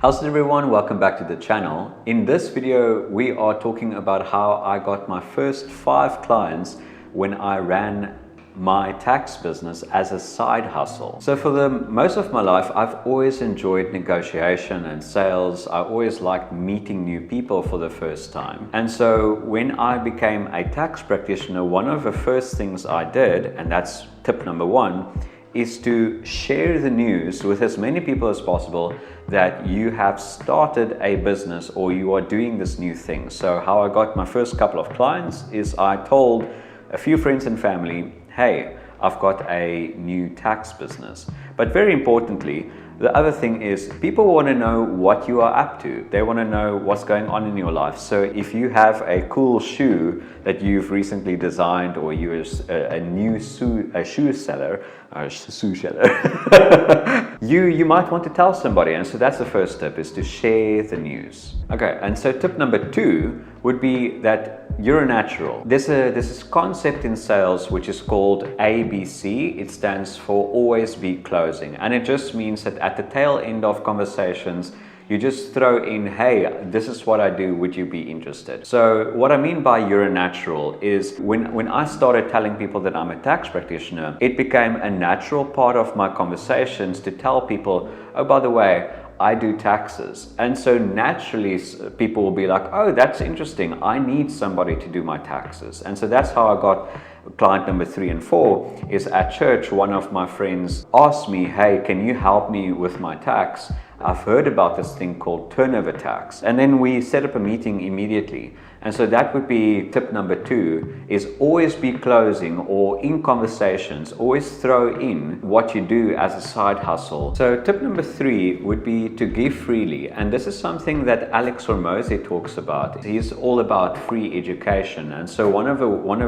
How's it everyone? Welcome back to the channel. In this video, we are talking about how I got my first 5 clients when I ran my tax business as a side hustle. So for the most of my life, I've always enjoyed negotiation and sales. I always liked meeting new people for the first time. And so when I became a tax practitioner, one of the first things I did, and that's tip number 1, is to share the news with as many people as possible that you have started a business or you are doing this new thing. So how I got my first couple of clients is I told a few friends and family, hey, I've got a new tax business. But very importantly, the other thing is people want to know what you are up to. They want to know what's going on in your life. So if you have a cool shoe that you've recently designed, or you're a new shoe seller, you might want to tell somebody. And so that's the first tip, is to share the news. Okay, and so tip number 2 would be that you're a natural. There's this concept in sales which is called ABC. It stands for always be closing. And it just means that at the tail end of conversations, you just throw in, hey, this is what I do, would you be interested? So what I mean by you're a natural is when I started telling people that I'm a tax practitioner, it became a natural part of my conversations to tell people, oh, by the way, I do taxes. And so naturally people will be like, oh, that's interesting. I need somebody to do my taxes. And so that's how I got client number 3 and 4 is at church. One of my friends asked me, hey, can you help me with my tax? I've heard about this thing called turnover tax. And then we set up a meeting immediately. And so that would be tip number 2, is always be closing, or in conversations, always throw in what you do as a side hustle. So tip number 3 would be to give freely. And this is something that Alex Hormozi talks about. He's all about free education. And so one of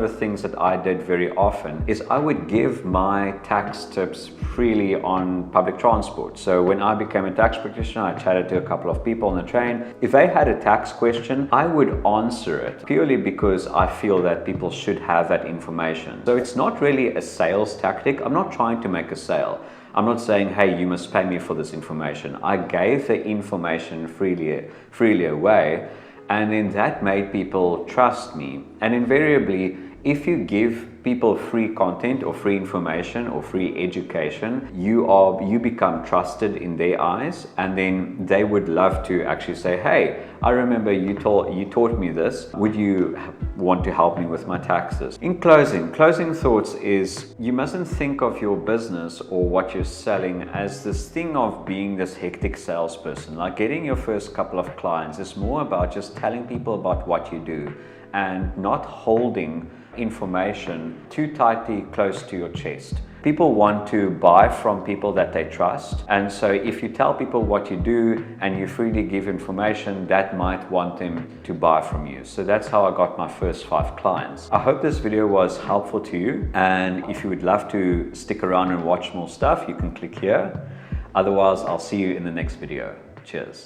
the things that I did very often is I would give my tax tips freely on public transport. So when I became a tax practitioner, I chatted to a couple of people on the train. If they had a tax question, I would answer it purely because I feel that people should have that information. So it's not really a sales tactic. I'm not trying to make a sale. I'm not saying, hey, you must pay me for this information. I gave the information freely away, and then that made people trust me. And invariably, if you give people free content or free information or free education, you become trusted in their eyes, and then they would love to actually say, hey, I remember you taught me this. Would you want to help me with my taxes? In closing thoughts is you mustn't think of your business or what you're selling as this thing of being this hectic salesperson. Like getting your first couple of clients is more about just telling people about what you do and not holding information too tightly close to your chest. People want to buy from people that they trust, and so if you tell people what you do and you freely give information, that might want them to buy from you. So that's how I got my first 5 clients. I hope this video was helpful to you, and if you would love to stick around and watch more stuff, you can click here. Otherwise, I'll see you in the next video. Cheers.